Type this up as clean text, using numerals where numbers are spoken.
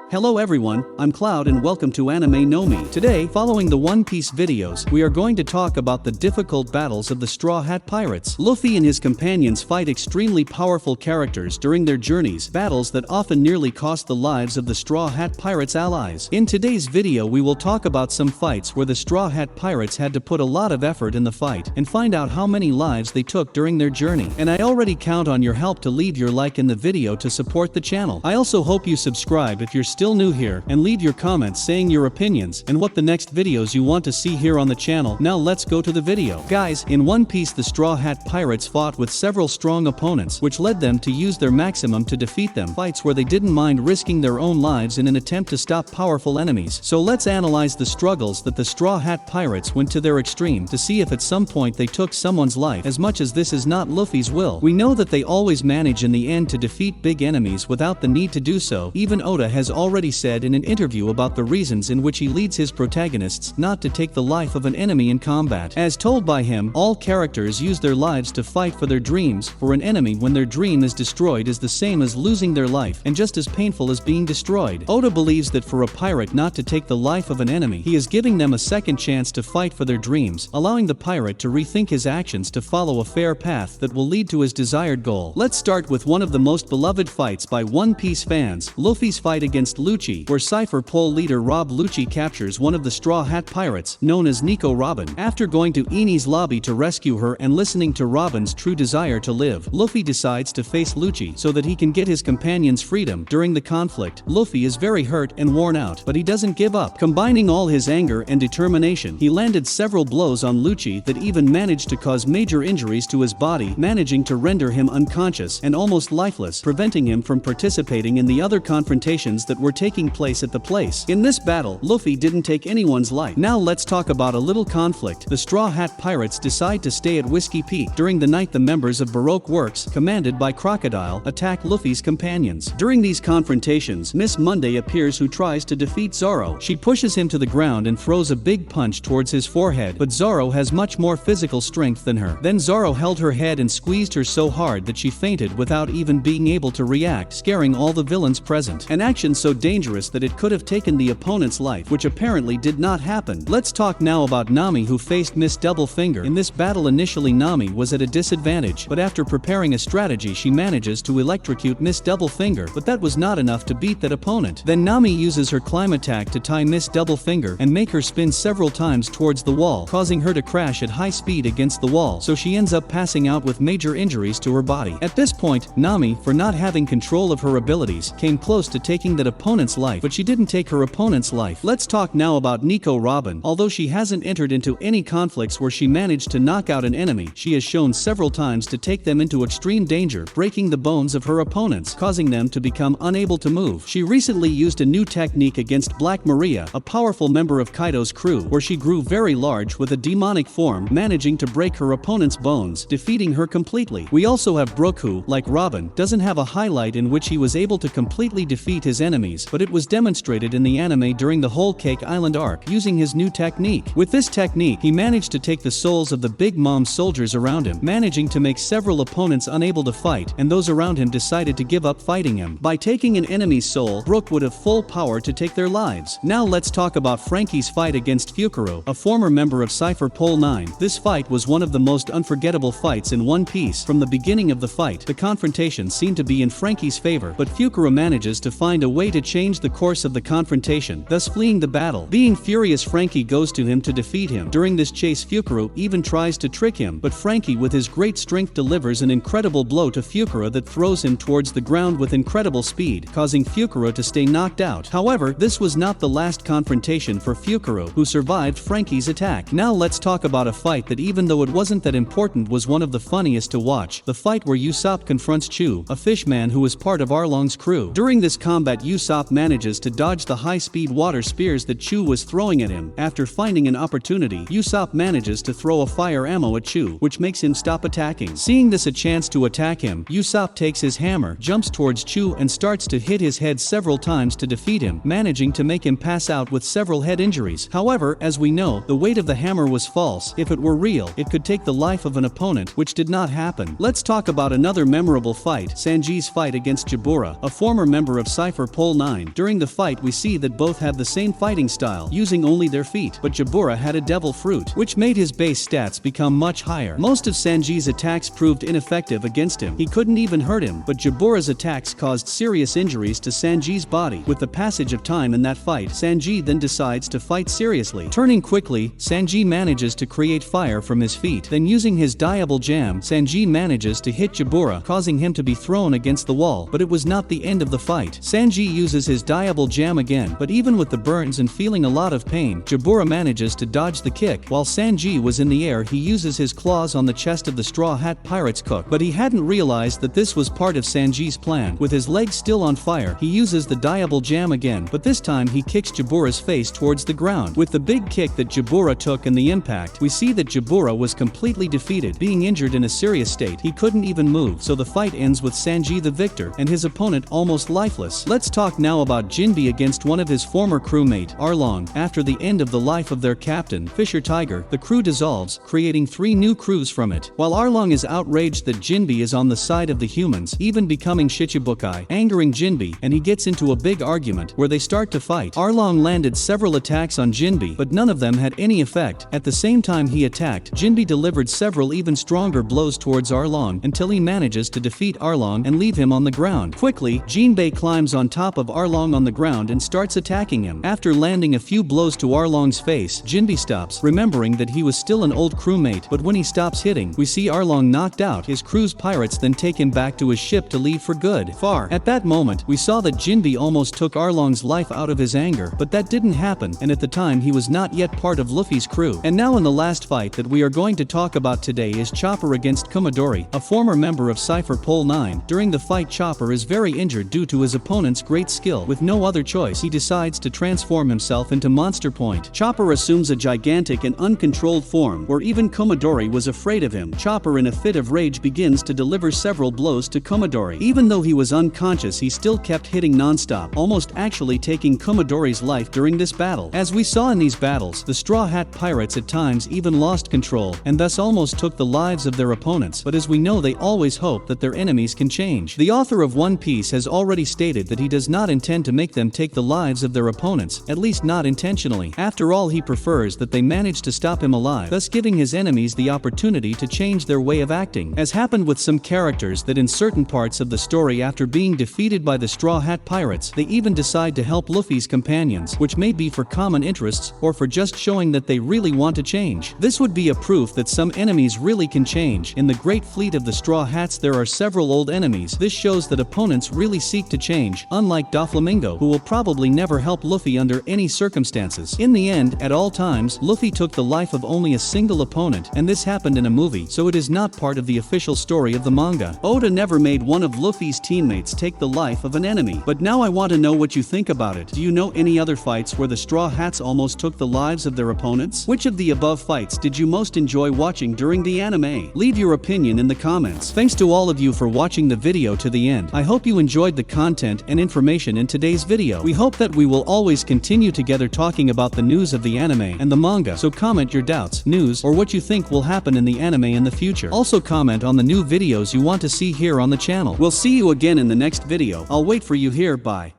Hello everyone, I'm Cloud and welcome to Anime No Mi. Today, following the One Piece videos, we are going to talk about the difficult battles of the Straw Hat Pirates. Luffy and his companions fight extremely powerful characters during their journeys, battles that often nearly cost the lives of the Straw Hat Pirates' allies. In today's video we will talk about some fights where the Straw Hat Pirates had to put a lot of effort in the fight, and find out how many lives they took during their journey. And I already count on your help to leave your like in the video to support the channel. I also hope you subscribe if you're still new here, and leave your comments saying your opinions and what the next videos you want to see here on the channel. Now let's go to the video. Guys, in One Piece the Straw Hat Pirates fought with several strong opponents, which led them to use their maximum to defeat them. Fights where they didn't mind risking their own lives in an attempt to stop powerful enemies. So let's analyze the struggles that the Straw Hat Pirates went to their extreme to see if at some point they took someone's life. As much as this is not Luffy's will, we know that they always manage in the end to defeat big enemies without the need to do so. Even Oda has already said in an interview about the reasons in which he leads his protagonists not to take the life of an enemy in combat. As told by him, all characters use their lives to fight for their dreams. For an enemy, when their dream is destroyed, is the same as losing their life, and just as painful as being destroyed. Oda believes that for a pirate not to take the life of an enemy, he is giving them a second chance to fight for their dreams, allowing the pirate to rethink his actions to follow a fair path that will lead to his desired goal. Let's start with one of the most beloved fights by One Piece fans, Luffy's fight against Lucci, where Cypher Pole leader Rob Lucci captures one of the Straw Hat Pirates, known as Nico Robin. After going to Eni's lobby to rescue her and listening to Robin's true desire to live, Luffy decides to face Lucci so that he can get his companion's freedom. During the conflict, Luffy is very hurt and worn out, but he doesn't give up. Combining all his anger and determination, he landed several blows on Lucci that even managed to cause major injuries to his body, managing to render him unconscious and almost lifeless, preventing him from participating in the other confrontations that were taking place at the place. In this battle, Luffy didn't take anyone's life. Now let's talk about a little conflict. The Straw Hat Pirates decide to stay at Whiskey Peak. During the night, the members of Baroque Works, commanded by Crocodile, attack Luffy's companions. During these confrontations, Miss Monday appears, who tries to defeat Zoro. She pushes him to the ground and throws a big punch towards his forehead, but Zoro has much more physical strength than her. Then Zoro held her head and squeezed her so hard that she fainted without even being able to react, scaring all the villains present. An action so dangerous that it could have taken the opponent's life, which apparently did not happen. Let's talk now about Nami, who faced Miss Doublefinger. In this battle, initially Nami was at a disadvantage, but after preparing a strategy she manages to electrocute Miss Doublefinger, but that was not enough to beat that opponent. Then Nami uses her climb attack to tie Miss Doublefinger and make her spin several times towards the wall, causing her to crash at high speed against the wall, so she ends up passing out with major injuries to her body. At this point, Nami, for not having control of her abilities, came close to taking that opponent's life, but she didn't take her opponent's life. Let's talk now about Nico Robin. Although she hasn't entered into any conflicts where she managed to knock out an enemy, she has shown several times to take them into extreme danger, breaking the bones of her opponents, causing them to become unable to move. She recently used a new technique against Black Maria, a powerful member of Kaido's crew, where she grew very large with a demonic form, managing to break her opponent's bones, defeating her completely. We also have Brook, who, like Robin, doesn't have a highlight in which he was able to completely defeat his enemies, but it was demonstrated in the anime during the whole Cake Island arc, using his new technique. With this technique, he managed to take the souls of the Big Mom soldiers around him, managing to make several opponents unable to fight, and those around him decided to give up fighting him. By taking an enemy's soul, Brook would have full power to take their lives. Now let's talk about Frankie's fight against Fukuro, a former member of Cypher Pole 9. This fight was one of the most unforgettable fights in One Piece. From the beginning of the fight, the confrontation seemed to be in Frankie's favor, but Fukuro manages to find a way to change the course of the confrontation, thus fleeing the battle. Being furious, Frankie goes to him to defeat him. During this chase, Fukuro even tries to trick him, but Frankie with his great strength delivers an incredible blow to Fukuro that throws him towards the ground with incredible speed, causing Fukuro to stay knocked out. However, this was not the last confrontation for Fukuro, who survived Frankie's attack. Now let's talk about a fight that, even though it wasn't that important, was one of the funniest to watch. The fight where Usopp confronts Chu, a fishman who was part of Arlong's crew. During this combat, Usopp manages to dodge the high-speed water spears that Chu was throwing at him. After finding an opportunity, Usopp manages to throw a fire ammo at Chu, which makes him stop attacking. Seeing this a chance to attack him, Usopp takes his hammer, jumps towards Chu and starts to hit his head several times to defeat him, managing to make him pass out with several head injuries. However, as we know, the weight of the hammer was false. If it were real, it could take the life of an opponent, which did not happen. Let's talk about another memorable fight, Sanji's fight against Jabura, a former member of Cypher Pole 9. During the fight we see that both have the same fighting style, using only their feet, but Jabura had a devil fruit, which made his base stats become much higher. Most of Sanji's attacks proved ineffective against him. He couldn't even hurt him, but Jabura's attacks caused serious injuries to Sanji's body. With the passage of time in that fight, Sanji then decides to fight seriously. Turning quickly, Sanji manages to create fire from his feet. Then using his diable jam, Sanji manages to hit Jabura, causing him to be thrown against the wall, but it was not the end of the fight. Sanji uses his diable jam again, but even with the burns and feeling a lot of pain, Jabura manages to dodge the kick. While Sanji was in the air, he uses his claws on the chest of the Straw Hat Pirate's cook, but he hadn't realized that this was part of Sanji's plan. With his legs still on fire, he uses the diable jam again, but this time he kicks Jabura's face towards the ground. With the big kick that Jabura took and the impact, we see that Jabura was completely defeated. Being injured in a serious state, he couldn't even move, so the fight ends with Sanji the victor, and his opponent almost lifeless. Let's talk now about Jinbe against one of his former crewmate, Arlong. After the end of the life of their captain, Fisher Tiger, the crew dissolves, creating 3 new crews from it. While Arlong is outraged that Jinbe is on the side of the humans, even becoming Shichibukai, angering Jinbe, and he gets into a big argument where they start to fight. Arlong landed several attacks on Jinbe, but none of them had any effect. At the same time he attacked, Jinbe delivered several even stronger blows towards Arlong until he manages to defeat Arlong and leave him on the ground. Quickly, Jinbe climbs on top of Arlong on the ground and starts attacking him. After landing a few blows to Arlong's face, Jinbe stops, remembering that he was still an old crewmate, but when he stops hitting, we see Arlong knocked out. His crew's pirates then take him back to his ship to leave for good. At that moment, we saw that Jinbe almost took Arlong's life out of his anger, but that didn't happen, and at the time he was not yet part of Luffy's crew. And now in the last fight that we are going to talk about today is Chopper against Kumadori, a former member of Cypher Pole 9. During the fight, Chopper is very injured due to his opponent's great skill. With no other choice, he decides to transform himself into Monster Point. Chopper assumes a gigantic and uncontrolled form, where even Kumadori was afraid of him. Chopper in a fit of rage begins to deliver several blows to Kumadori. Even though he was unconscious, he still kept hitting non-stop, almost actually taking Kumadori's life during this battle. As we saw in these battles, the Straw Hat Pirates at times even lost control, and thus almost took the lives of their opponents, but as we know they always hope that their enemies can change. The author of One Piece has already stated that he does not intend to make them take the lives of their opponents, at least not intentionally. After all, he prefers that they manage to stop him alive, thus giving his enemies the opportunity to change their way of acting, as happened with some characters that in certain parts of the story after being defeated by the Straw Hat Pirates, they even decide to help Luffy's companions, which may be for common interests or for just showing that they really want to change. This would be a proof that some enemies really can change. In the Great Fleet of the Straw Hats there are several old enemies. This shows that opponents really seek to change, unlike Doflamingo, who will probably never help Luffy under any circumstances. In the end, at all times, Luffy took the life of only a single opponent, and this happened in a movie, so it is not part of the official story of the manga. Oda never made one of Luffy's teammates take the life of an enemy. But now I want to know what you think about it. Do you know any other fights where the Straw Hats almost took the lives of their opponents? Which of the above fights did you most enjoy watching during the anime? Leave your opinion in the comments. Thanks to all of you for watching the video to the end. I hope you enjoyed the content and information in today's video. We hope that we will always continue together talking about the news of the anime and the manga, so comment your doubts, news, or what you think will happen in the anime in the future. Also comment on the new videos you want to see here on the channel. We'll see you again in the next video. I'll wait for you here. Bye.